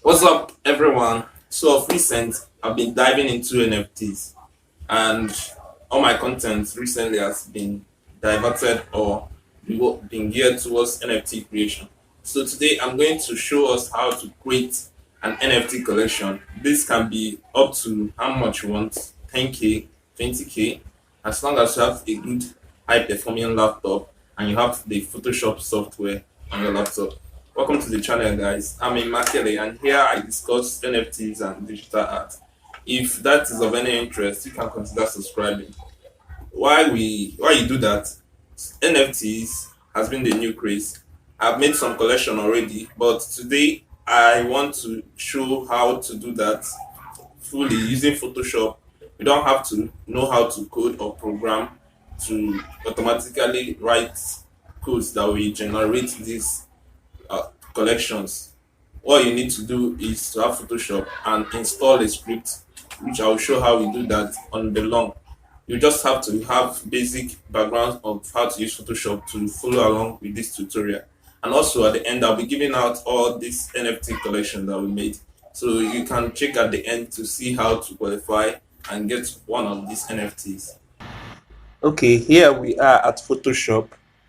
What's up, everyone? So, of recent, I've been diving into NFTs, and all my content recently has been diverted or been geared towards NFT creation. So, today I'm going to show us how to create an NFT collection. This can be up to how much you want, 10K, 20K, as long as you have a good high performing laptop and you have the Photoshop software on your laptop. Welcome to the channel, guys. I'm Imakele, and here I discuss NFTs and digital art. If that is of any interest, you can consider subscribing. Why you do that? NFTs has been the new craze. I've made some collection already, but today I want to show how to do that fully using Photoshop. You don't have to know how to code or program to automatically write codes that will generate these collections. What you need to do is to have Photoshop and install a script, which I will show how we do that on the long. You just have to have basic background of how to use Photoshop to follow along with this tutorial. And also at the end, I'll be giving out all this NFT collection that we made. So you can check at the end to see how to qualify and get one of these NFTs. Okay, here we are at Photoshop.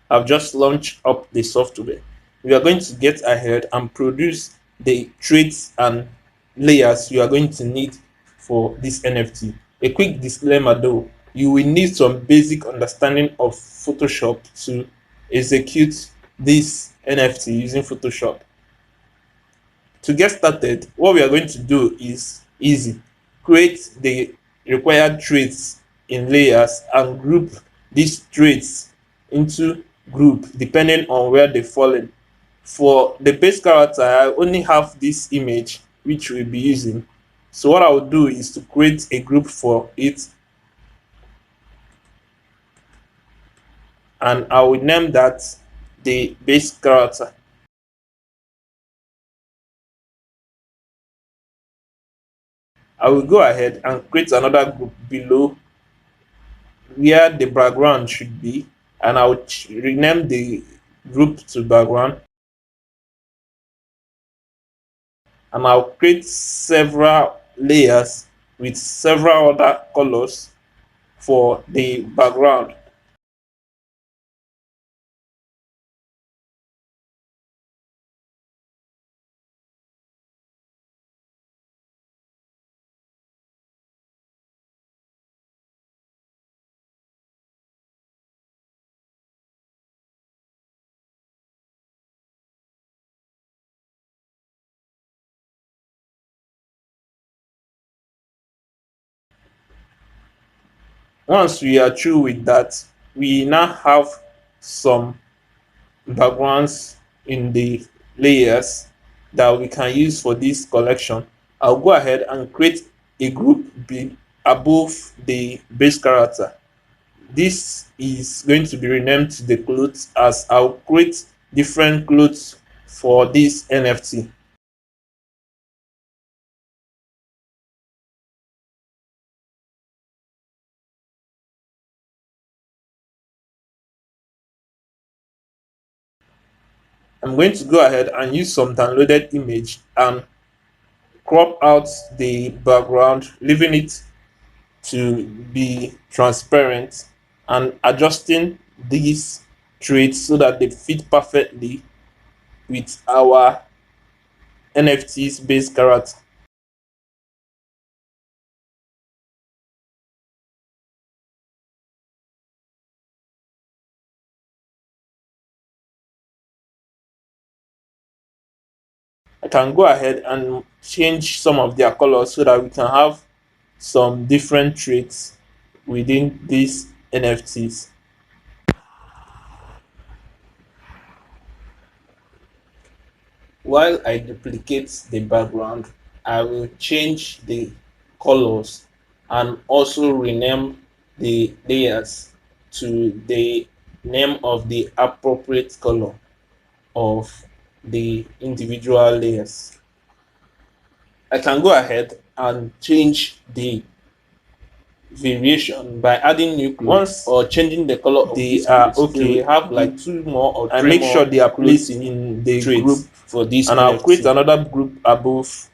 I've just launched up the software. We are going to get ahead and produce the traits and layers you are going to need for this NFT. A quick disclaimer though, you will need some basic understanding of Photoshop to execute this NFT using Photoshop. To get started, what we are going to do is easy. Create the required traits in layers and group these traits into group depending on where they fall in. For the base character, I only have this image which we'll be using. So what I will do is to create a group for it, and I will name that the base character. I will go ahead and create another group below where the background should be, and I'll rename the group to background, and I'll create several layers with several other colors for the background. Once we are through with that, we now have some backgrounds in the layers that we can use for this collection. I'll go ahead and create a group above the base character. This is going to be renamed to the clothes, as I'll create different clothes for this NFT. I'm going to go ahead and use some downloaded image and crop out the background, leaving it to be transparent, and adjusting these traits so that they fit perfectly with our NFT's base character. I can go ahead and change some of their colors so that we can have some different traits within these NFTs. While I duplicate the background, I will change the colors and also rename the layers to the name of the appropriate color of the individual layers. I can go ahead and change the variation by adding new clothes Once or changing the color of they these are clothes. They will okay, have like two more or I three make sure more they are placed clothing in the traits group, for this and I'll create NFT. another group above,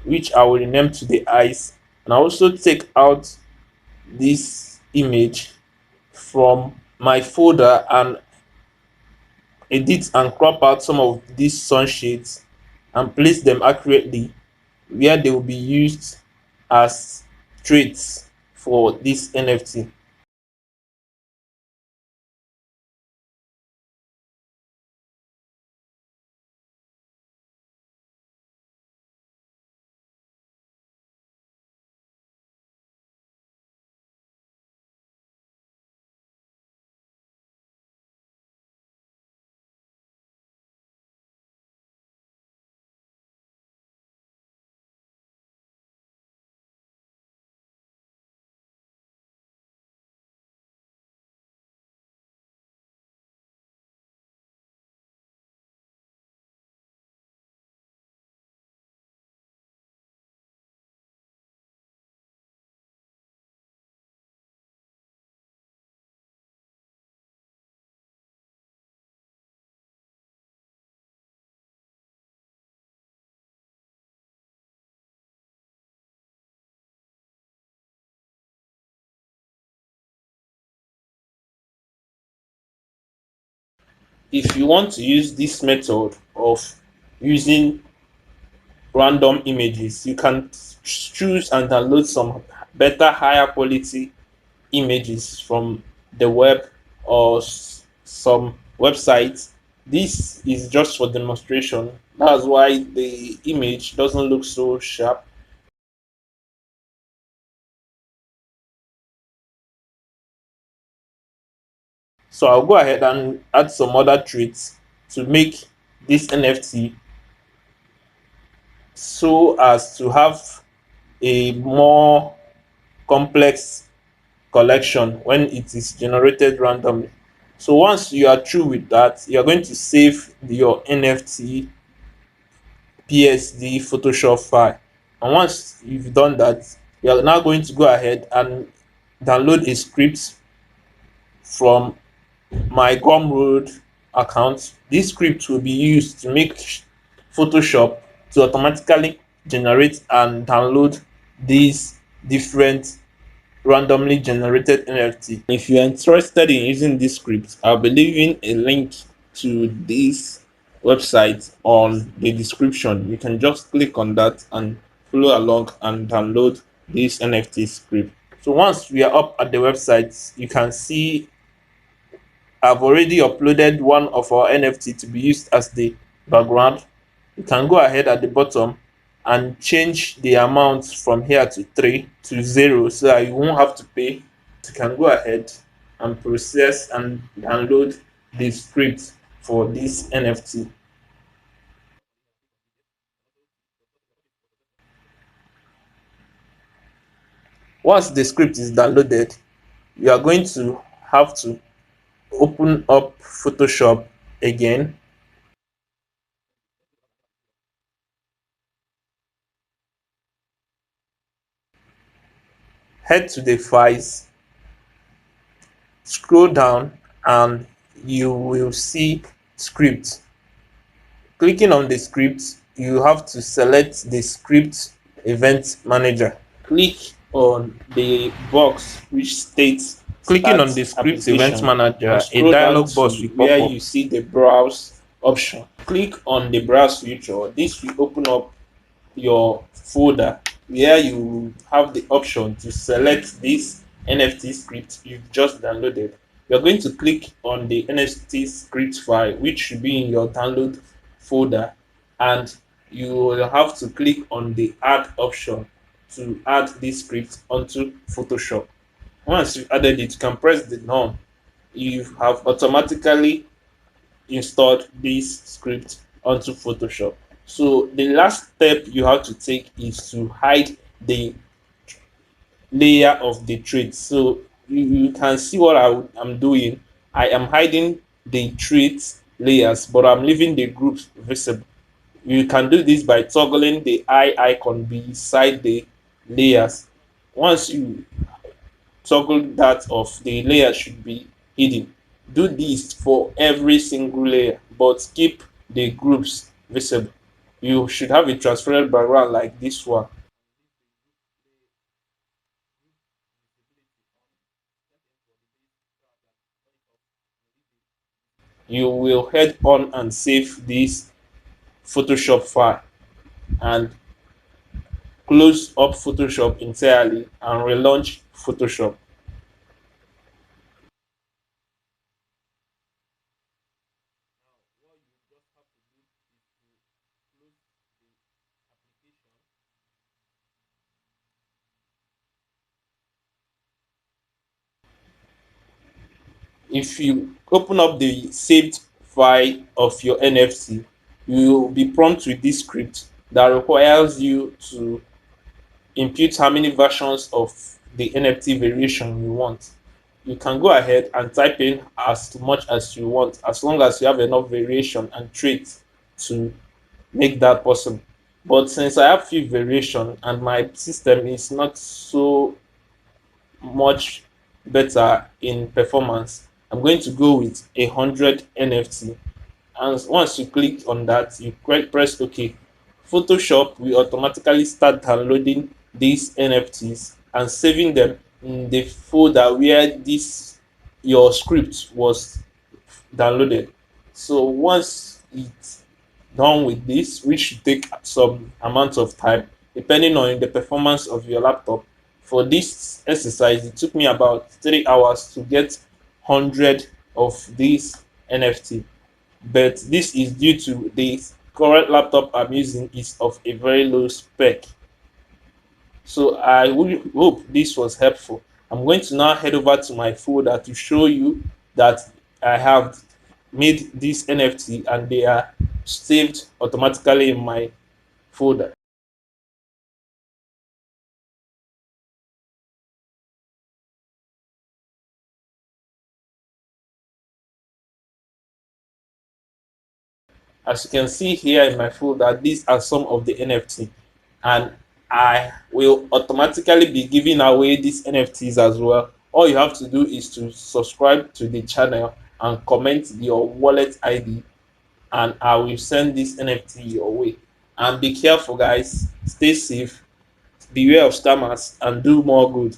which I will rename to the eyes. And I also take out this image from my folder and edit and crop out some of these sunshades and place them accurately where they will be used as traits for this NFT. If you want to use this method of using random images, you can choose and download some better, higher quality images from the web or some websites. This is just for demonstration. That's why the image doesn't look so sharp. So I'll go ahead and add some other traits to make this NFT so as to have a more complex collection when it is generated randomly. So once you are through with that, you are going to save your NFT PSD Photoshop file. And once you've done that, you are now going to go ahead and download a script from my Gumroad account. This script will be used to make Photoshop to automatically generate and download these different randomly generated NFT. If you're interested in using this script, I'll be leaving a link to this website on the description. You can just click on that and follow along and download this NFT script. So once we are up at the website, you can see I've already uploaded one of our NFT to be used as the background. You can go ahead at the bottom and change the amount from here to 3 to 0 so that you won't have to pay. You can go ahead and process and download the script for this NFT. Once the script is downloaded, you are going to have to open up Photoshop again, head to the files, scroll down, and you will see script. Clicking on the script, you have to select the script event manager. Click on the box which states clicking on Start the script event application and manager, a scroll down dialog to box will where pop up. you see the browse option. Click on the browse feature. This will open up your folder where you have the option to select this NFT script you've just downloaded. You're going to click on the NFT script file, which should be in your download folder, and you will have to click on the add option to add this script onto Photoshop. Once you've added it, you can press the done. You have automatically installed this script onto Photoshop. So the last step you have to take is to hide the layer of the trait. So you can see what I'm doing. I am hiding the trait layers, but I'm leaving the groups visible. You can do this by toggling the eye icon beside the layers. Once you toggle that of the layer should be hidden. Do this for every single layer, but keep the groups visible. You should have a transparent background like this one. You will head on and save this Photoshop file and close up Photoshop entirely and relaunch Photoshop. If you open up the saved file of your NFT, you will be prompted with this script that requires you to impute how many versions of the NFT variation you want. You can go ahead and type in as much as you want, as long as you have enough variation and traits to make that possible. But since I have few variation and my system is not so much better in performance, I'm going to go with 100 NFT. And once you click on that, you press OK. Photoshop will automatically start downloading these NFTs and saving them in the folder where this your script was downloaded. So once it's done with this, which should take some amount of time depending on the performance of your laptop. For this exercise, it took me about 3 hours to get 100 of these NFT, but this is due to the current laptop I'm using is of a very low spec. So I will hope this was helpful. I'm going to now head over to my folder to show you that I have made this NFT and they are saved automatically in my folder. As you can see here in my folder, these are some of the NFT, and I will automatically be giving away these NFTs as well. All you have to do is to subscribe to the channel and comment your wallet ID, and I will send this NFT your way. And be careful, guys. Stay safe, beware of scammers, and do more good.